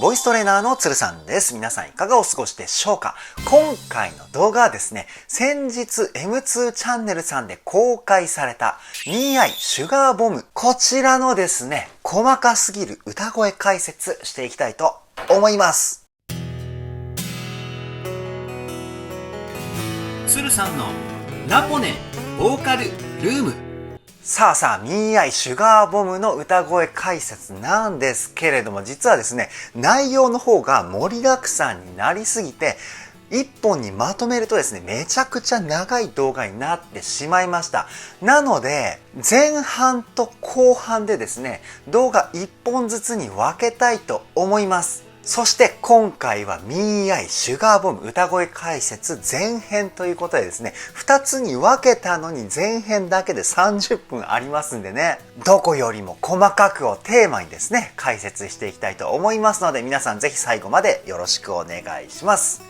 ボイストレーナーのつるさんです。皆さんいかがお過ごしでしょうか？今回の動画はですね、先日 M2 チャンネルさんで公開された MeI シュガーボム。こちらのですね、細かすぎる歌声解説していきたいと思います。つるさんのラポネボーカルルーム。さあ、MeI シュガーボムの歌声解説なんですけれども、実はですね、内容の方が盛りだくさんになりすぎて、一本にまとめるとですね、めちゃくちゃ長い動画になってしまいました。なので、前半と後半でですね、動画一本ずつに分けたいと思います。そして今回は MeI シュガーボム歌声解説前編ということでですね、2つに分けたのに前編だけで30分ありますんでね、どこよりも細かくをテーマにですね、解説していきたいと思いますので、皆さんぜひ最後までよろしくお願いします。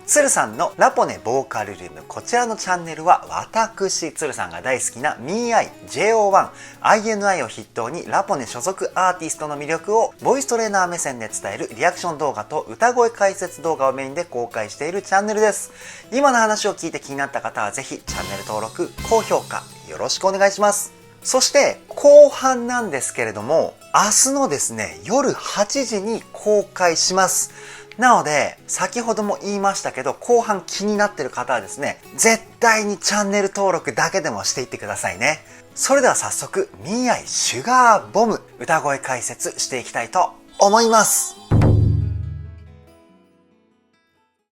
つるさんのラポネボーカルルーム、こちらのチャンネルは私つるさんが大好きな MeI、JO1、INI を筆頭にラポネ所属アーティストの魅力をボイストレーナー目線で伝えるリアクション動画と歌声解説動画をメインで公開しているチャンネルです。今の話を聞いて気になった方はぜひチャンネル登録、高評価よろしくお願いします。そして後半なんですけれども、明日のですね、夜8時に公開します。なので、先ほども言いましたけど、後半気になってる方はですね、絶対にチャンネル登録だけでもしていってくださいね。それでは早速、MeI シュガーボム歌声解説していきたいと思います。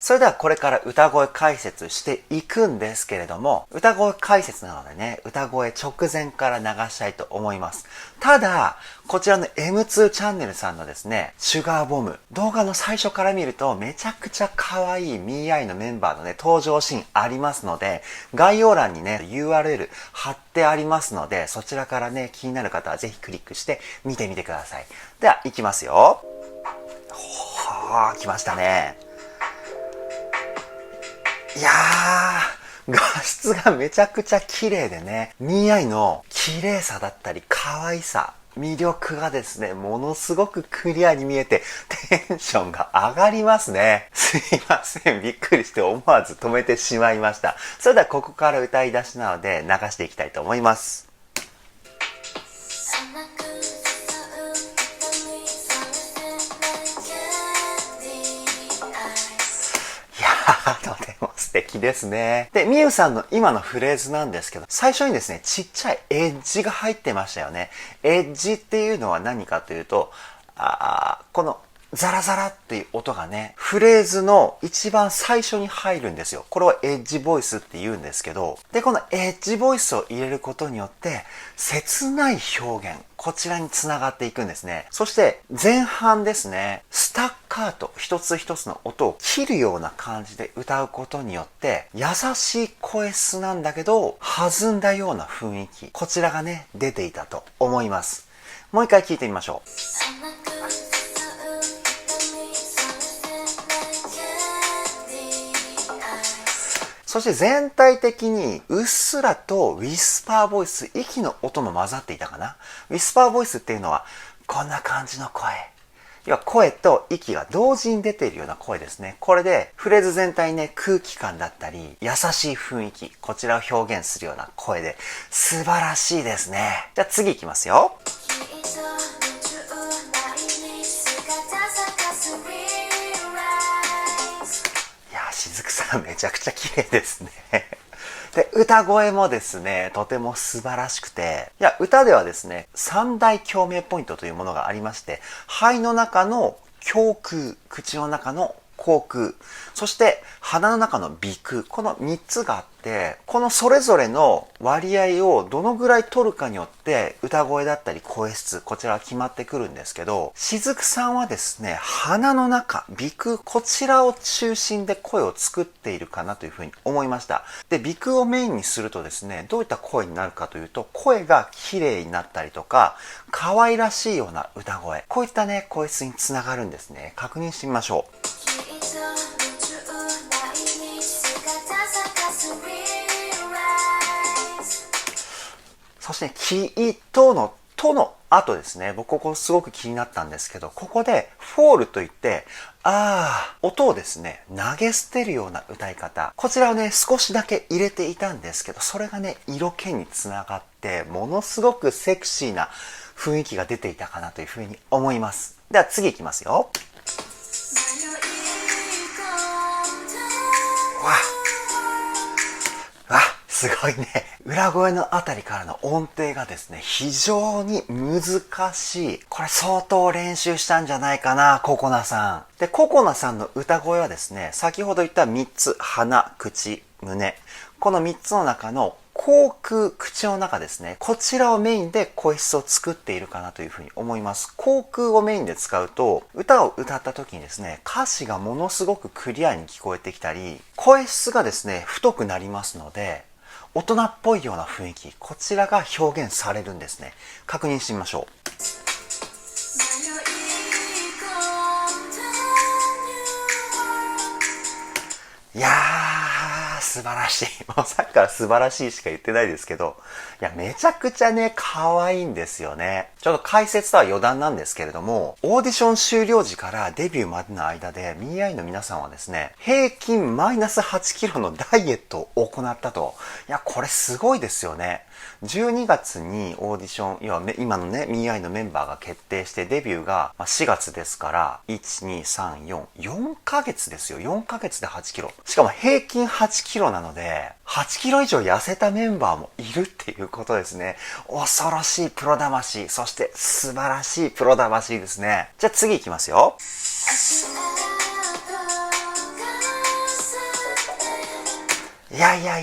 それではこれから歌声解説していくんですけれども、歌声解説なのでね、歌声直前から流したいと思います。ただ、こちらの M2 チャンネルさんのですね、シュガーボム、動画の最初から見るとめちゃくちゃ可愛い MeI のメンバーのね、登場シーンありますので、概要欄にね、URL 貼ってありますので、そちらからね、気になる方はぜひクリックして見てみてください。では、いきますよ。来ましたね。いやー、画質がめちゃくちゃ綺麗でね、MeIの綺麗さだったり可愛さ、魅力がですね、ものすごくクリアに見えてテンションが上がりますね。すいません、びっくりして思わず止めてしまいました。それではここから歌い出しなので流していきたいと思います。とても素敵ですね。で、みゆさんの今のフレーズなんですけど、最初にですね、ちっちゃいエッジが入ってましたよね。エッジっていうのは何かというと、このザラザラっていう音がね、フレーズの一番最初に入るんですよ。これをエッジボイスって言うんですけど、で、このエッジボイスを入れることによって、切ない表現、こちらにつながっていくんですね。そして前半ですね、スタッカート、一つ一つの音を切るような感じで歌うことによって、優しい声質なんだけど、弾んだような雰囲気、こちらがね、出ていたと思います。もう一回聞いてみましょう。そして全体的にうっすらとウィスパーボイス、息の音も混ざっていたかな。ウィスパーボイスっていうのはこんな感じの声。要は声と息が同時に出ているような声ですね。これでフレーズ全体にね、空気感だったり優しい雰囲気、こちらを表現するような声で素晴らしいですね。じゃあ次いきますよ。雫さんめちゃくちゃ綺麗ですね。で、歌声もですね、とても素晴らしくて、歌ではですね、三大共鳴ポイントというものがありまして、肺の中の胸腔、口の中の口腔、そして鼻の中の鼻腔、この3つがあって、このそれぞれの割合をどのぐらい取るかによって歌声だったり声質、こちらは決まってくるんですけど、雫さんはですね、鼻の中、鼻腔、こちらを中心で声を作っているかなというふうに思いました。で、鼻腔をメインにするとですね、どういった声になるかというと、声が綺麗になったりとか、可愛らしいような歌声、こういったね、声質につながるんですね。確認してみましょう。そして、きっとのとの後ですね、僕ここすごく気になったんですけど、ここでフォールといって、音をですね、投げ捨てるような歌い方。こちらをね、少しだけ入れていたんですけど、それがね、色気につながって、ものすごくセクシーな雰囲気が出ていたかなというふうに思います。では次いきますよ。すごいね。裏声のあたりからの音程がですね、非常に難しい。これ相当練習したんじゃないかな、ココナさん。で、ココナさんの歌声はですね、先ほど言った3つ、鼻、口、胸。この3つの中の口腔、口の中ですね。こちらをメインで声質を作っているかなというふうに思います。口腔をメインで使うと、歌を歌った時にですね、歌詞がものすごくクリアに聞こえてきたり、声質がですね、太くなりますので、大人っぽいような雰囲気、こちらが表現されるんですね。確認してみましょう。いやー、素晴らしい。もうさっきから素晴らしいしか言ってないですけど、いや、めちゃくちゃね、可愛いんですよね。ちょっと解説とは余談なんですけれども、オーディション終了時からデビューまでの間で、MIAI の皆さんはですね、平均マイナス8キロのダイエットを行ったと。いや、これすごいですよね。12月にオーディション、要は今のね、MIAI のメンバーが決定して、デビューが4月ですから、1、2、3、4ヶ月ですよ。4ヶ月で8キロ。しかも平均8キロなので、8キロ以上痩せたメンバーもいるっていうことですね。恐ろしいプロ魂、そして素晴らしいプロ魂ですね。じゃあ次いきますよ。い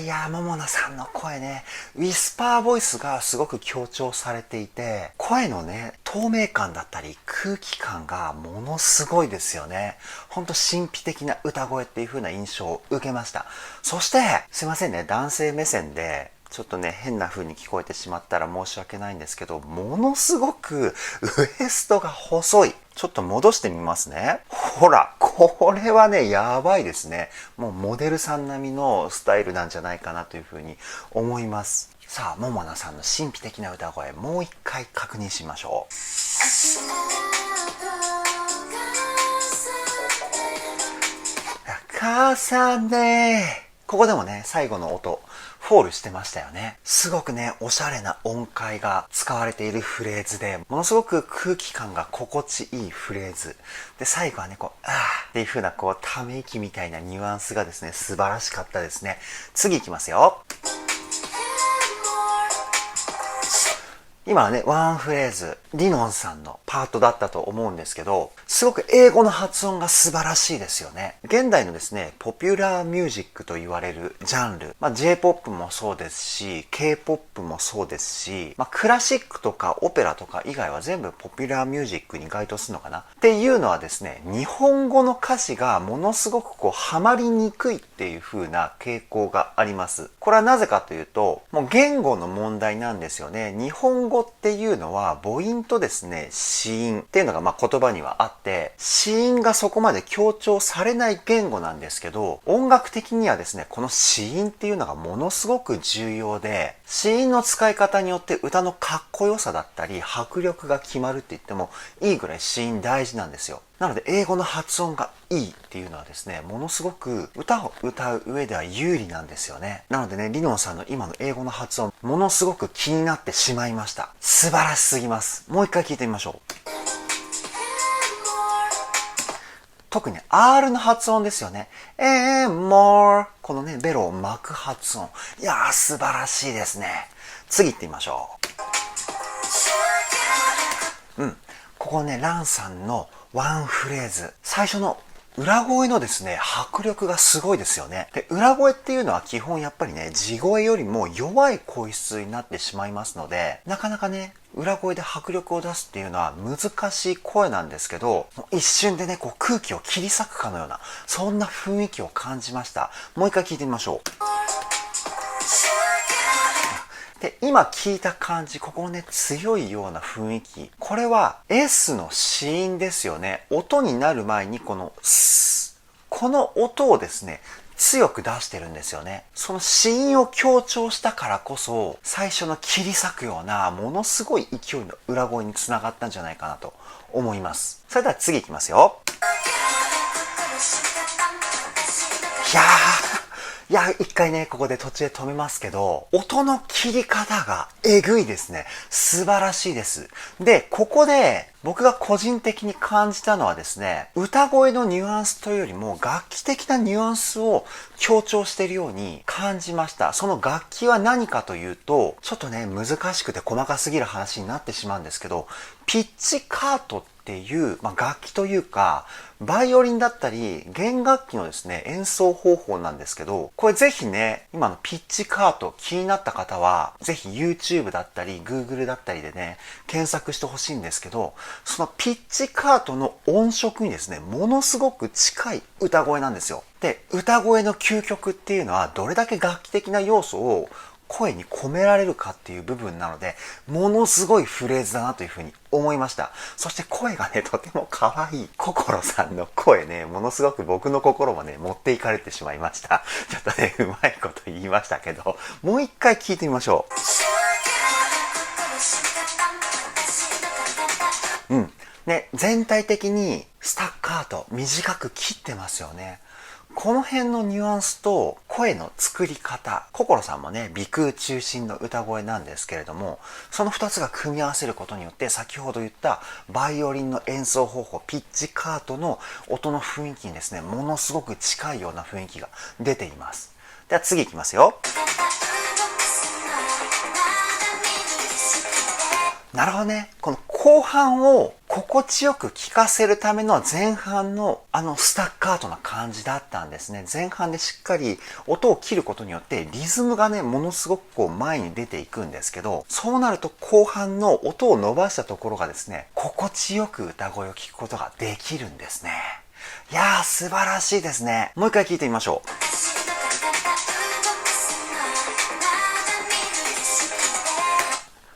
や、桃奈さんの声ね、ウィスパーボイスがすごく強調されていて、声のね、透明感だったり空気感がものすごいですよね。ほんと神秘的な歌声っていう風な印象を受けました。そして、すいませんね、男性目線で、ちょっとね、変な風に聞こえてしまったら申し訳ないんですけど、ものすごくウエストが細い。ちょっと戻してみますね。ほら、これはね、やばいですね。もうモデルさん並みのスタイルなんじゃないかなという風に思います。さあ、桃奈さんの神秘的な歌声、もう一回確認しましょう。母さんね。ここでもね、最後の音、フォールしてましたよね。すごくね、おしゃれな音階が使われているフレーズで、ものすごく空気感が心地いいフレーズ。で、最後はね、っていう風なため息みたいなニュアンスがですね、素晴らしかったですね。次いきますよ。今はね、ワンフレーズ、リノンさんのパートだったと思うんですけど、すごく英語の発音が素晴らしいですよね。現代のですね、ポピュラーミュージックと言われるジャンル、J-POP もそうですし、K-POP もそうですし、クラシックとかオペラとか以外は全部ポピュラーミュージックに該当するのかなっていうのはですね、日本語の歌詞がものすごくハマりにくいっていう風な傾向があります。これはなぜかというと、もう言語の問題なんですよね。日本語っていうのは母音とですね、子音っていうのが言葉にはあって、子音がそこまで強調されない言語なんですけど、音楽的にはですね、この子音っていうのがものすごく重要で、子音の使い方によって歌のかっこよさだったり迫力が決まるって言ってもいいぐらい子音大事なんですよ。なので英語の発音がいいっていうのはですね、ものすごく歌を歌う上では有利なんですよね。なのでね、リノンさんの今の英語の発音、ものすごく気になってしまいました。素晴らしすぎます。もう一回聞いてみましょう。特に R の発音ですよね。more このね、ベロを巻く発音。いやー、素晴らしいですね。次行ってみましょう。ここね、ランさんのワンフレーズ。最初の裏声のですね、迫力がすごいですよね。で、裏声っていうのは基本やっぱりね、地声よりも弱い声質になってしまいますので、なかなかね、裏声で迫力を出すっていうのは難しい声なんですけど、一瞬でね、空気を切り裂くかのような、そんな雰囲気を感じました。もう一回聞いてみましょう。で、今聞いた感じ、ここのね、強いような雰囲気。これは S の子音ですよね。音になる前にこの音をですね、強く出してるんですよね。その子音を強調したからこそ、最初の切り裂くようなものすごい勢いの裏声につながったんじゃないかなと思います。それでは次いきますよ。いや一回ね、ここで途中で止めますけど、音の切り方がえぐいですね。素晴らしいです。で、ここで僕が個人的に感じたのはですね、歌声のニュアンスというよりも楽器的なニュアンスを強調しているように感じました。その楽器は何かというと、ちょっとね、難しくて細かすぎる話になってしまうんですけど、ピッチカートっていう、楽器というか、バイオリンだったり、弦楽器のですね、演奏方法なんですけど、これぜひね、今のピッチカート気になった方は、ぜひ YouTube だったり、Google だったりでね、検索してほしいんですけど、そのピッチカートの音色にですね、ものすごく近い歌声なんですよ。で、歌声の究極っていうのは、どれだけ楽器的な要素を声に込められるかっていう部分なので、ものすごいフレーズだなというふうに思いました。そして声がね、とても可愛い。心さんの声ね、ものすごく僕の心もね、持っていかれてしまいました。ちょっとね、うまいこと言いましたけど、もう一回聞いてみましょう。ね、全体的にスタッカート短く切ってますよね。この辺のニュアンスと声の作り方、心さんもね、鼻腔中心の歌声なんですけれども、その2つが組み合わせることによって、先ほど言ったバイオリンの演奏方法、ピッチカートの音の雰囲気にですね、ものすごく近いような雰囲気が出ています。では次いきますよ。なるほどね。この後半を心地よく聴かせるための前半のスタッカートな感じだったんですね。前半でしっかり音を切ることによってリズムがね、ものすごく前に出ていくんですけど、そうなると後半の音を伸ばしたところがですね、心地よく歌声を聴くことができるんですね。いやー、素晴らしいですね。もう一回聴いてみましょう。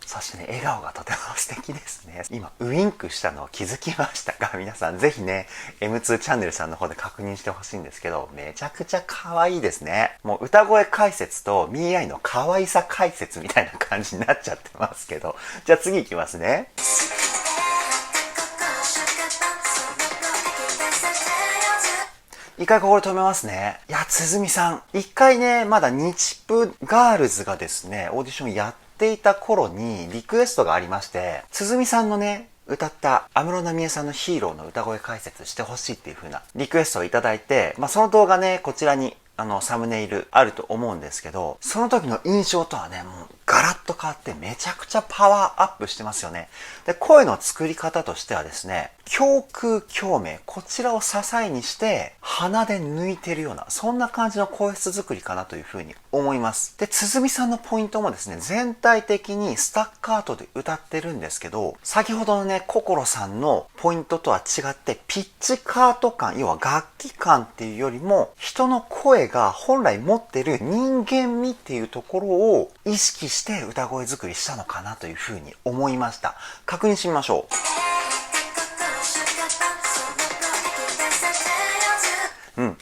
そしてね、笑顔がとても素敵ですね。今、ウインクしたのを気づきましたが、皆さんぜひね、M2 チャンネルさんの方で確認してほしいんですけど、めちゃくちゃ可愛いですね。もう歌声解説とミーアイの可愛さ解説みたいな感じになっちゃってますけど、じゃあ次いきますね。一回ここで止めますね。いや、鼓さん。一回ね、まだ日プガールズがですね、オーディションやっていた頃にリクエストがありまして、鼓さんのね、歌った安室奈美恵さんのヒーローの歌声解説してほしいっていう風なリクエストをいただいて、その動画ね、こちらにサムネイルあると思うんですけど、その時の印象とはね、もうガラッと変わってめちゃくちゃパワーアップしてますよね。で、声の作り方としてはですね、胸腔共鳴、こちらを支えにして鼻で抜いてるような、そんな感じの声質作りかなというふうに思います。で、鼓さんのポイントもですね、全体的にスタッカートで歌ってるんですけど、先ほどのね、心さんのポイントとは違って、ピッチカート感、要は楽器感っていうよりも、人の声が本来持ってる人間味っていうところを意識して歌声作りしたのかなというふうに思いました。確認してみましょう。め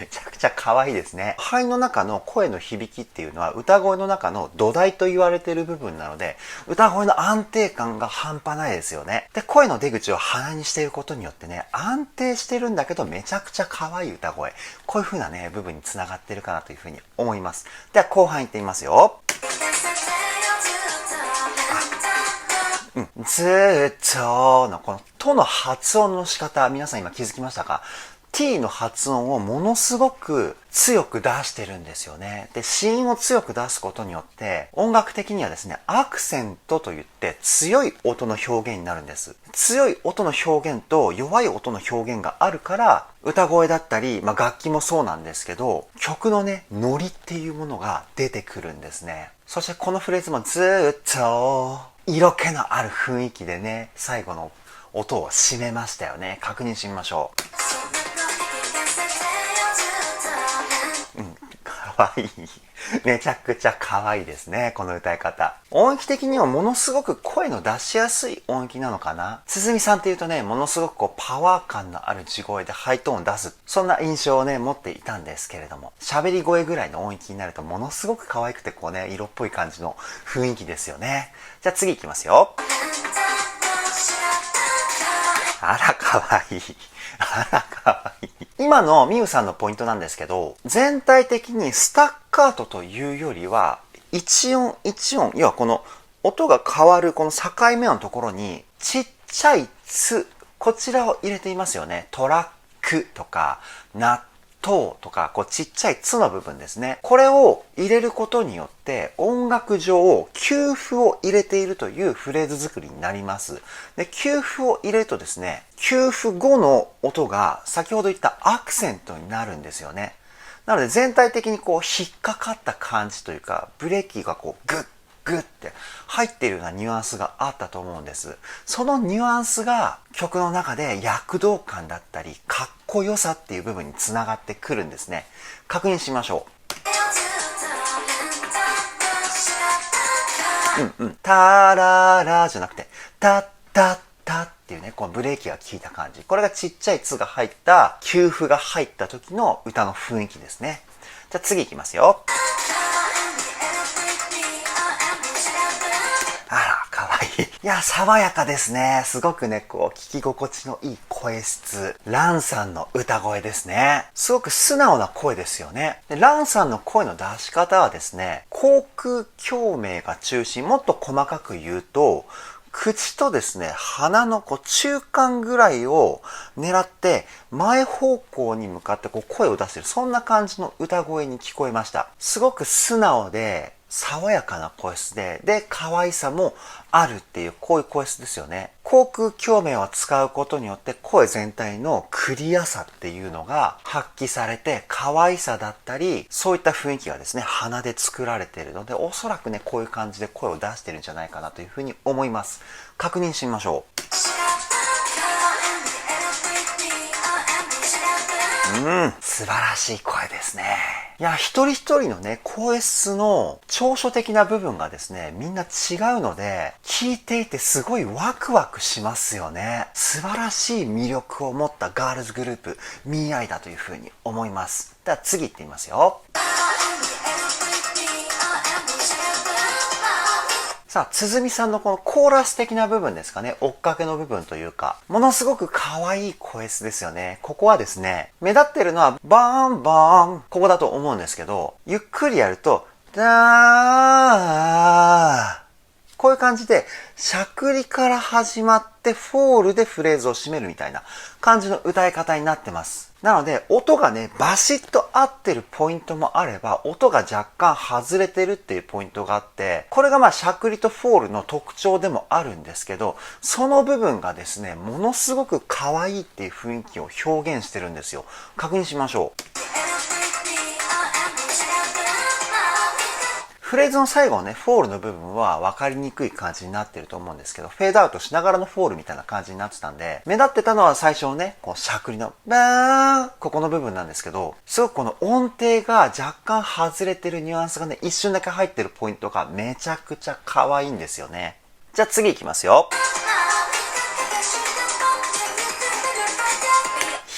ちゃくちゃ可愛いですね。肺の中の声の響きっていうのは歌声の中の土台と言われている部分なので、歌声の安定感が半端ないですよね。で、声の出口を鼻にしていることによってね、安定してるんだけどめちゃくちゃ可愛い歌声。こういう風なね、部分に繋がってるかなという風に思います。では後半いってみますよ。ずーっとのこのとの発音の仕方、皆さん今気づきましたか？ T の発音をものすごく強く出してるんですよね。で、子音を強く出すことによって音楽的にはですね、アクセントといって強い音の表現になるんです。強い音の表現と弱い音の表現があるから歌声だったり、楽器もそうなんですけど、曲のね、ノリっていうものが出てくるんですね。そしてこのフレーズもずーっと色気のある雰囲気でね、最後の音を締めましたよね。確認してみましょう。かわいい。めちゃくちゃ可愛いですね、この歌い方。音域的にはものすごく声の出しやすい音域なのかな。鼓さんっていうとね、ものすごくこうパワー感のある地声でハイトーンを出す。そんな印象をね、持っていたんですけれども、喋り声ぐらいの音域になるとものすごく可愛くてこうね、色っぽい感じの雰囲気ですよね。じゃあ次行きますよ。あら、可愛い。あら、可愛い。今のミウさんのポイントなんですけど、全体的にスタッカートというよりは、一音一音、要はこの音が変わるこの境目のところに、ちっちゃいつ、こちらを入れていますよね。トラックとか、納豆とか、こうちっちゃいつの部分ですね。これを入れることによって、音楽上、休符を入れているというフレーズ作りになります。で、休符を入れるとですね、休符後の音が先ほど言ったアクセントになるんですよね。なので全体的にこう引っかかった感じというか、ブレーキがこうグッグッって入っているようなニュアンスがあったと思うんです。そのニュアンスが曲の中で躍動感だったり、かっこよさっていう部分につながってくるんですね。確認しましょう。タララじゃなくて、タッタッタッっていうね、このブレーキが効いた感じ。これがちっちゃい「つ」が入った、休符が入った時の歌の雰囲気ですね。じゃあ次いきますよ。あら、かわいい。いや、爽やかですね。すごくね、こう、聞き心地のいい声質。ランさんの歌声ですね。すごく素直な声ですよね。で、ランさんの声の出し方はですね、口腔共鳴が中心。もっと細かく言うと、口とですね、鼻のこう中間ぐらいを狙って前方向に向かってこう声を出している、そんな感じの歌声に聞こえました。すごく素直で爽やかな声質で可愛さもあるっていう、こういう声質ですよね。口腔共鳴を使うことによって声全体のクリアさっていうのが発揮されて、可愛さだったり、そういった雰囲気がですね、鼻で作られているので、おそらくね、こういう感じで声を出してるんじゃないかなというふうに思います。確認してみましょう。素晴らしい声ですね。いや、一人一人のね、声質の長所的な部分がですね、みんな違うので、聞いていてすごいワクワクしますよね。素晴らしい魅力を持ったガールズグループ、ミーアイだというふうに思います。では次行ってみますよ。さあ、鼓さんのこのコーラス的な部分ですかね。追っかけの部分というか、ものすごく可愛い声質ですよね。ここはですね、目立ってるのはバーンバーン、ここだと思うんですけど、ゆっくりやると、ダー、こういう感じで、しゃくりから始まってフォールでフレーズを締めるみたいな感じの歌い方になってます。なので、音がね、バシッと合ってるポイントもあれば、音が若干外れてるっていうポイントがあって、これがまあ、しゃくりとフォールの特徴でもあるんですけど、その部分がですね、ものすごく可愛いっていう雰囲気を表現してるんですよ。確認しましょう。フレーズの最後のね、フォールの部分は分かりにくい感じになってると思うんですけど、フェードアウトしながらのフォールみたいな感じになってたんで、目立ってたのは最初のね、こう、しゃくりの、バーン、ここの部分なんですけど、すごくこの音程が若干外れてるニュアンスがね、一瞬だけ入ってるポイントがめちゃくちゃ可愛いんですよね。じゃあ次行きますよ。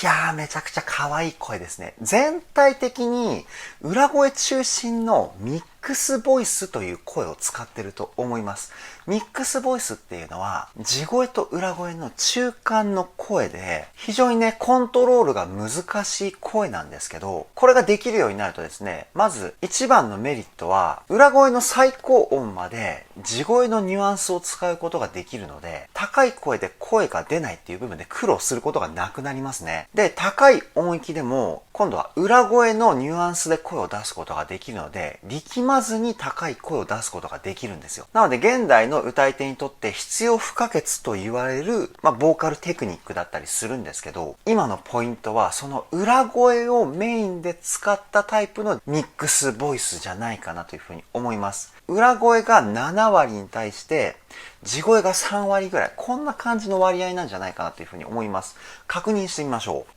いやー、めちゃくちゃ可愛い声ですね。全体的に裏声中心のミックスボイスという声を使ってると思います。ミックスボイスっていうのは地声と裏声の中間の声で、非常にね、コントロールが難しい声なんですけど、これができるようになるとですね、まず一番のメリットは、裏声の最高音まで地声のニュアンスを使うことができるので、高い声で声が出ないっていう部分で苦労することがなくなりますね。で、高い音域でも、今度は裏声のニュアンスで声を出すことができるので、力まずに高い声を出すことができるんですよ。なので、現代の歌い手にとって必要不可欠と言われる、ボーカルテクニックだったりするんですけど、今のポイントは、その裏声をメインで使ったタイプのミックスボイスじゃないかなというふうに思います。裏声が7割に対して、地声が3割ぐらい、こんな感じの割合なんじゃないかなというふうに思います。確認してみましょう。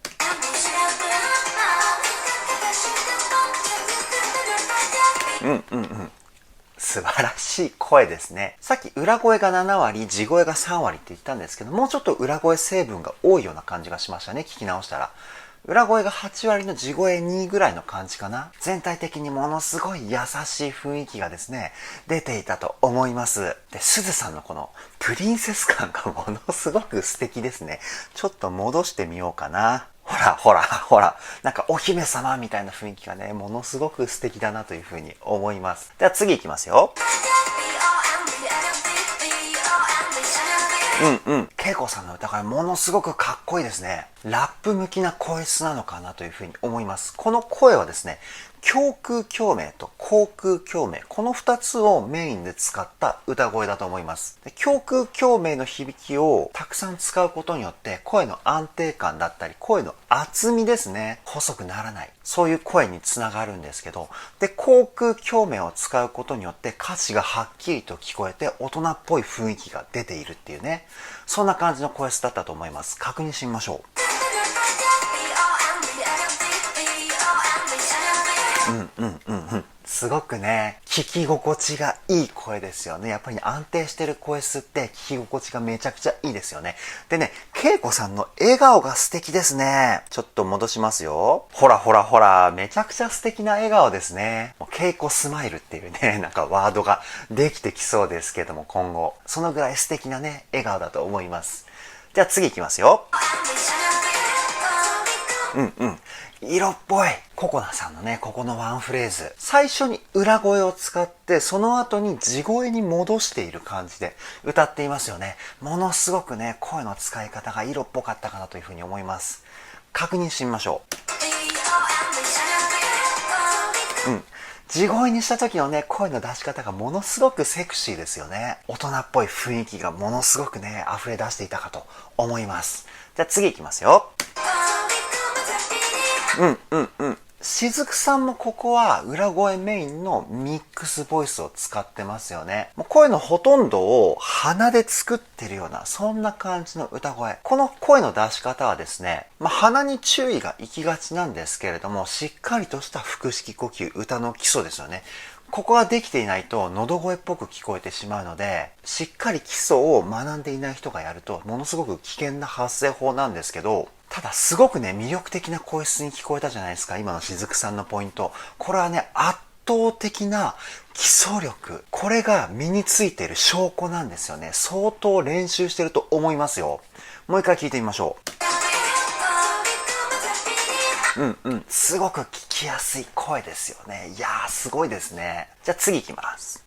素晴らしい声ですね。さっき裏声が7割、地声が3割って言ったんですけど、もうちょっと裏声成分が多いような感じがしましたね。聞き直したら。裏声が8割の地声2ぐらいの感じかな。全体的にものすごい優しい雰囲気がですね、出ていたと思います。で、すずさんのこのプリンセス感がものすごく素敵ですね。ちょっと戻してみようかな。ほら。なんかお姫様みたいな雰囲気がね、ものすごく素敵だなというふうに思います。では次いきますよ。恵子さんの歌声ものすごくかっこいいですね。ラップ向きな声質なのかなというふうに思います。この声はですね、胸腔共鳴と口腔共鳴、この2つをメインで使った歌声だと思います。で、胸腔共鳴の響きをたくさん使うことによって声の安定感だったり声の厚みですね、細くならない、そういう声につながるんですけど、で、口腔共鳴を使うことによって歌詞がはっきりと聞こえて大人っぽい雰囲気が出ているっていうね、そんな感じの声質だったと思います。確認してみましょう。すごくね、聞き心地がいい声ですよね。やっぱり、ね、安定してる声質って聞き心地がめちゃくちゃいいですよね。でね、恵子さんの笑顔が素敵ですね。ちょっと戻しますよ。ほら、めちゃくちゃ素敵な笑顔ですね。もう恵子スマイルっていうね、なんかワードができてきそうですけども、今後。そのぐらい素敵なね、笑顔だと思います。じゃあ次いきますよ。色っぽい。ココナさんのね、ここのワンフレーズ。最初に裏声を使って、その後に地声に戻している感じで歌っていますよね。ものすごくね、声の使い方が色っぽかったかなというふうに思います。確認してみましょう。地声にした時のね、声の出し方がものすごくセクシーですよね。大人っぽい雰囲気がものすごくね、溢れ出していたかと思います。じゃあ次いきますよ。しずくさんもここは裏声メインのミックスボイスを使ってますよね。もう声のほとんどを鼻で作ってるような、そんな感じの歌声。この声の出し方はですね、鼻に注意が行きがちなんですけれども、しっかりとした腹式呼吸、歌の基礎ですよね。ここができていないと喉声っぽく聞こえてしまうので、しっかり基礎を学んでいない人がやるとものすごく危険な発声法なんですけど、ただすごくね、魅力的な声質に聞こえたじゃないですか、今のしずくさんのポイント。これはね、圧倒的な基礎力。これが身についている証拠なんですよね。相当練習してると思いますよ。もう一回聞いてみましょう。すごく聞きやすい声ですよね。いやー、すごいですね。じゃあ次いきます。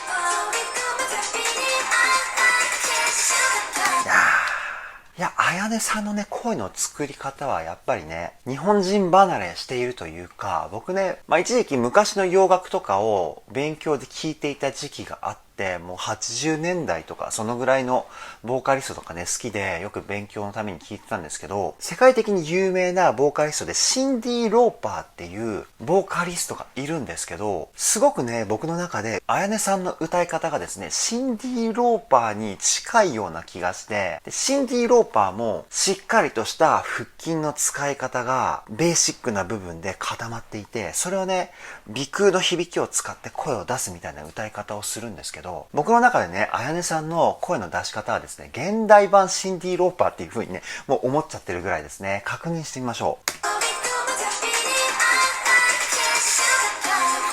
いや、あやねさんのね、声の作り方はやっぱりね、日本人離れしているというか、僕ね、一時期昔の洋楽とかを勉強で聞いていた時期があって、もう80年代とかそのぐらいのボーカリストとかね、好きでよく勉強のために聞いてたんですけど、世界的に有名なボーカリストでシンディ・ローパーっていうボーカリストがいるんですけど、すごくね、僕の中であやねさんの歌い方がですね、シンディ・ローパーに近いような気がして、でシンディ・ローパーもしっかりとした腹筋の使い方がベーシックな部分で固まっていて、それをね、鼻腔の響きを使って声を出すみたいな歌い方をするんですけど、僕の中でね、あやねさんの声の出し方はですね、現代版シンディ・ローパーっていう風にね、もう思っちゃってるぐらいですね。確認してみましょ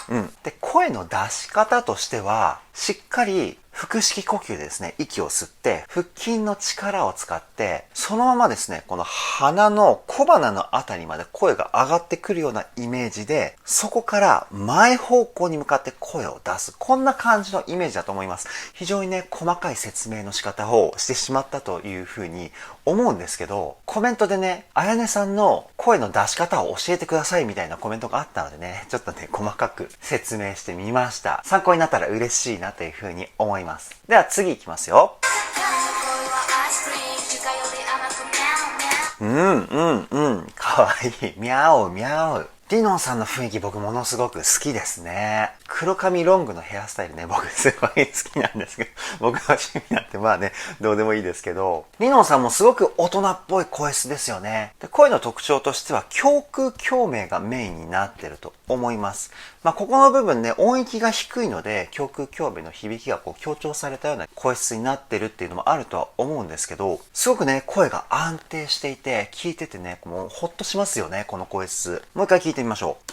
う。で、声の出し方としては、しっかり腹式呼吸でですね、息を吸って、腹筋の力を使って、そのままですね、この鼻の小鼻のあたりまで声が上がってくるようなイメージで、そこから前方向に向かって声を出す。こんな感じのイメージだと思います。非常にね、細かい説明の仕方をしてしまったというふうに思うんですけど、コメントでね、あやねさんの声の出し方を教えてくださいみたいなコメントがあったのでね、ちょっとね、細かく説明してみました。参考になったら嬉しいなというふうに思います。では次いきますよ。かわいい。ミャオミャオ。リノンさんの雰囲気僕ものすごく好きですね。黒髪ロングのヘアスタイルね、僕すごい好きなんですけど、僕の趣味なんてまあね、どうでもいいですけど、リノンさんもすごく大人っぽい声質ですよね。で、声の特徴としては、胸腔共鳴がメインになってると思います。まあ、ここの部分ね、音域が低いので、胸腔共鳴の響きがこう強調されたような声質になってるっていうのもあるとは思うんですけど、すごくね、声が安定していて、聞いててね、もうほっとしますよね、この声質。もう一回聞いてみましょう。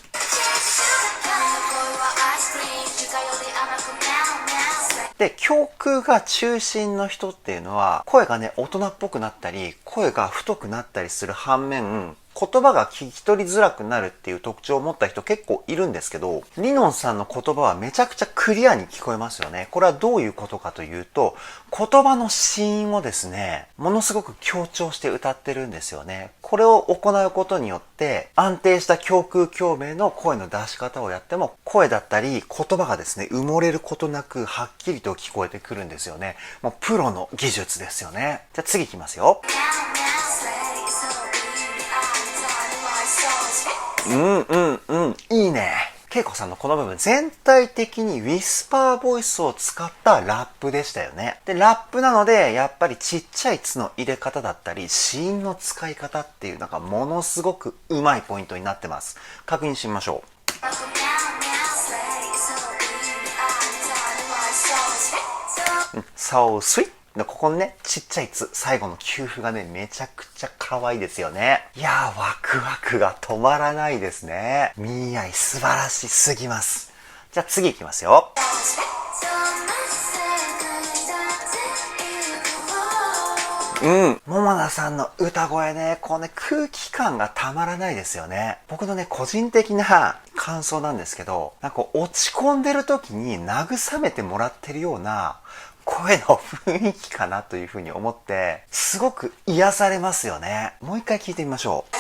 で、胸腔が中心の人っていうのは、声がね、大人っぽくなったり、声が太くなったりする反面、言葉が聞き取りづらくなるっていう特徴を持った人結構いるんですけど、リノンさんの言葉はめちゃくちゃクリアに聞こえますよね。これはどういうことかというと、言葉の子音をですね、ものすごく強調して歌ってるんですよね。これを行うことによって、安定した胸腔共鳴の声の出し方をやっても、声だったり言葉がですね、埋もれることなくはっきりと聞こえてくるんですよね。もうプロの技術ですよね。じゃあ次行きますよ。いいね。ケイコさんのこの部分全体的にウィスパーボイスを使ったラップでしたよね。で、ラップなのでやっぱりちっちゃい「つ」の入れ方だったり子音の使い方っていうのがものすごくうまいポイントになってます。確認してみましょう。そうスイッここのね、ちっちゃい「つ」最後の休符がね、めちゃくちゃ可愛いですよね。いやー、ワクワクが止まらないですね。ミーアイ素晴らしすぎます。じゃあ次行きますよ。ももなさんの歌声ね、こうね、空気感がたまらないですよね。僕のね、個人的な感想なんですけど、なんか落ち込んでる時に慰めてもらってるような声の雰囲気かなというふうに思って、すごく癒されますよね。もう一回聞いてみましょう。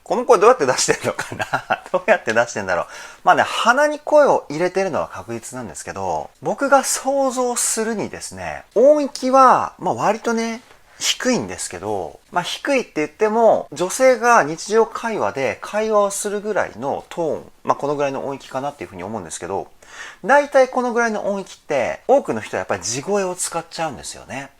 この声どうやって出してるのかなどうやって出してんだろう。まあね、鼻に声を入れてるのは確実なんですけど、僕が想像するにですね、音域は、まあ割とね、低いんですけど、まあ低いって言っても、女性が日常会話で会話をするぐらいのトーン、まあこのぐらいの音域かなっていうふうに思うんですけど、大体このぐらいの音域って、多くの人はやっぱり地声を使っちゃうんですよね。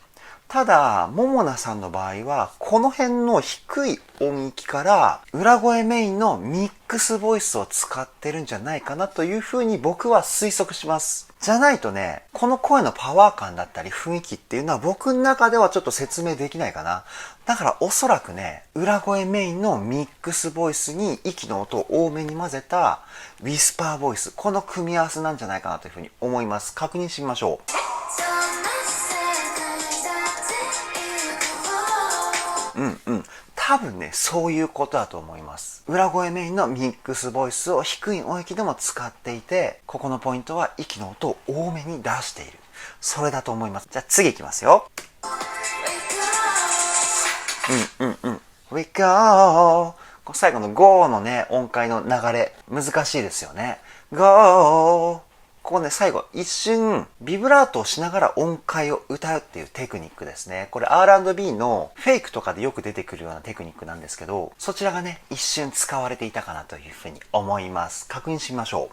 ただ、ももなさんの場合は、この辺の低い音域から裏声メインのミックスボイスを使ってるんじゃないかなというふうに僕は推測します。じゃないとね、この声のパワー感だったり雰囲気っていうのは僕の中ではちょっと説明できないかな。だからおそらくね、裏声メインのミックスボイスに息の音を多めに混ぜたウィスパーボイス、この組み合わせなんじゃないかなというふうに思います。確認してみましょう。多分ね、そういうことだと思います。裏声メインのミックスボイスを低い音域でも使っていて、ここのポイントは息の音を多めに出している。それだと思います。じゃあ次行きますよ。We go! 最後の go のね、音階の流れ、難しいですよね。go! ここね、最後、一瞬、ビブラートをしながら音階を歌うっていうテクニックですね。これ R&B のフェイクとかでよく出てくるようなテクニックなんですけど、そちらがね、一瞬使われていたかなというふうに思います。確認してみましょ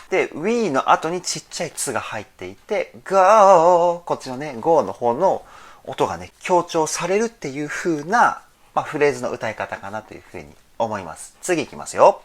う。で、We の後にちっちゃいつが入っていて、Go! こっちのね、Go の方の音がね、強調されるっていう風な、まあ、フレーズの歌い方かなというふうに思います。次行きますよ。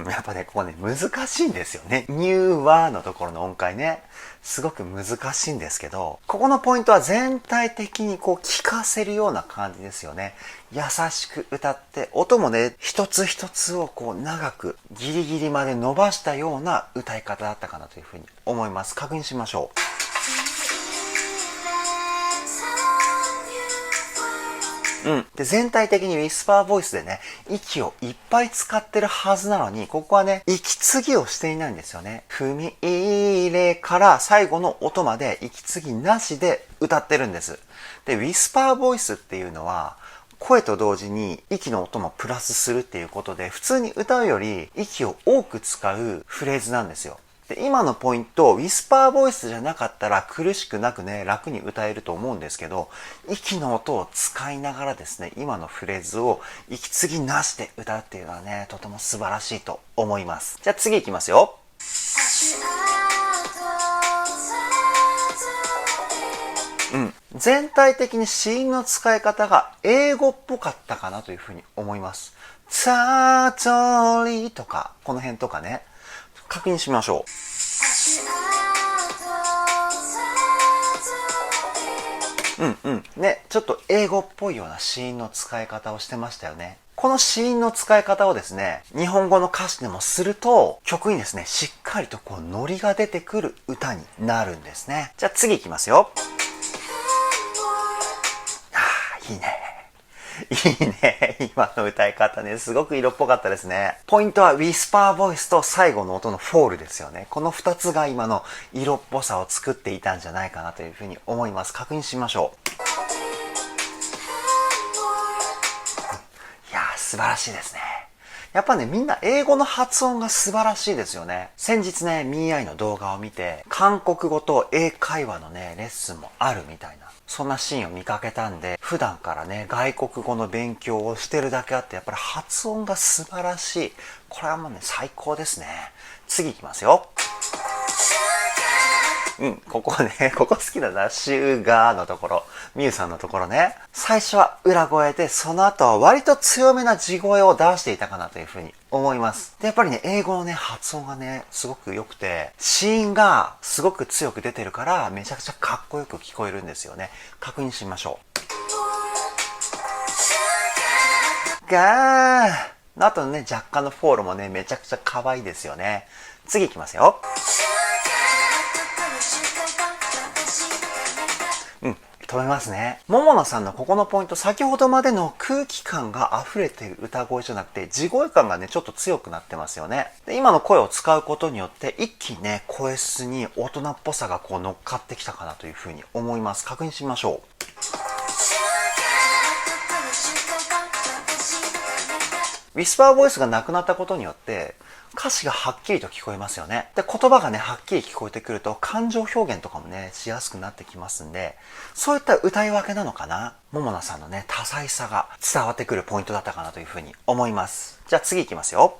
やっぱね、ここね、難しいんですよね。ニューワーのところの音階ね、すごく難しいんですけど、ここのポイントは全体的にこう聞かせるような感じですよね。優しく歌って、音もね、一つ一つをこう長く、ギリギリまで伸ばしたような歌い方だったかなというふうに思います。確認しましょう。で、全体的にウィスパーボイスでね、息をいっぱい使ってるはずなのに、ここはね、息継ぎをしていないんですよね。踏み入れから最後の音まで息継ぎなしで歌ってるんです。で、ウィスパーボイスっていうのは、声と同時に息の音もプラスするっていうことで、普通に歌うより息を多く使うフレーズなんですよ。で、今のポイント、ウィスパーボイスじゃなかったら苦しくなくね、楽に歌えると思うんですけど、息の音を使いながらですね、今のフレーズを息継ぎなしで歌うっていうのはね、とても素晴らしいと思います。じゃあ次いきますよ。全体的に子音の使い方が英語っぽかったかなというふうに思います。さとりとか、この辺とかね、確認しましょう。ね、ちょっと英語っぽいような子音の使い方をしてましたよね。この子音の使い方をですね、日本語の歌詞でもすると、曲にですね、しっかりとこうノリが出てくる歌になるんですね。じゃあ次いきますよ。いいね。いいね。今の歌い方ね、すごく色っぽかったですね。ポイントはウィスパーボイスと最後の音のフォールですよね。この2つが今の色っぽさを作っていたんじゃないかなというふうに思います。確認しましょう。いやー、素晴らしいですね。やっぱね、みんな英語の発音が素晴らしいですよね。先日ね、MIAIの動画を見て、韓国語と英会話のね、レッスンもあるみたいな、そんなシーンを見かけたんで、普段からね、外国語の勉強をしてるだけあって、やっぱり発音が素晴らしい。これはもうね、最高ですね。次いきますよ。ここね、ここ好きだな。シュガーのところ。ミュウさんのところね。最初は裏声で、その後は割と強めな地声を出していたかなというふうに思います。で、やっぱりね、英語のね、発音がね、すごく良くて、子音がすごく強く出てるから、めちゃくちゃかっこよく聞こえるんですよね。確認しましょう。ガーの後のね、若干のフォールもね、めちゃくちゃ可愛いですよね。次いきますよ。止めますね。桃野さんのここのポイント、先ほどまでの空気感が溢れている歌声じゃなくて、地声感がね、ちょっと強くなってますよね。で、今の声を使うことによって、一気にね、声質に大人っぽさがこう乗っかってきたかなというふうに思います。確認しましょう。ウィスパーボイスがなくなったことによって、歌詞がはっきりと聞こえますよね。で、言葉がね、はっきり聞こえてくると、感情表現とかもね、しやすくなってきますんで、そういった歌い分けなのかな。桃奈さんのね、多彩さが伝わってくるポイントだったかなというふうに思います。じゃあ次いきますよ。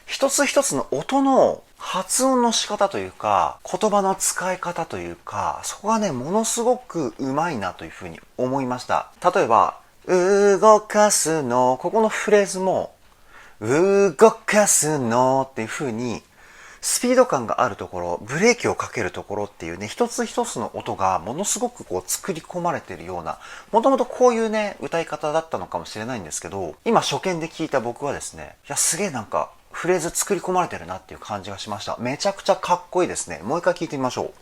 一つ一つの音の発音の仕方というか、言葉の使い方というか、そこがね、ものすごくうまいなというふうに思いました。例えば、動かすの、ここのフレーズも、動かすのっていう風に、スピード感があるところ、ブレーキをかけるところっていうね、一つ一つの音がものすごくこう作り込まれているような、もともとこういうね、歌い方だったのかもしれないんですけど、今初見で聞いた僕はですね、いや、すげえなんか、フレーズ作り込まれてるなっていう感じがしました。めちゃくちゃかっこいいですね。もう一回聞いてみましょう。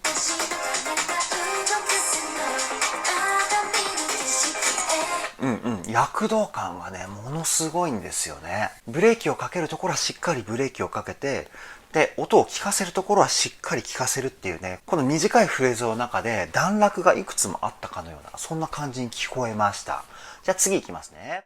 躍動感がね、ものすごいんですよね。ブレーキをかけるところはしっかりブレーキをかけて、で、音を聞かせるところはしっかり聞かせるっていうね、この短いフレーズの中で段落がいくつもあったかのような、そんな感じに聞こえました。じゃあ次いきますね。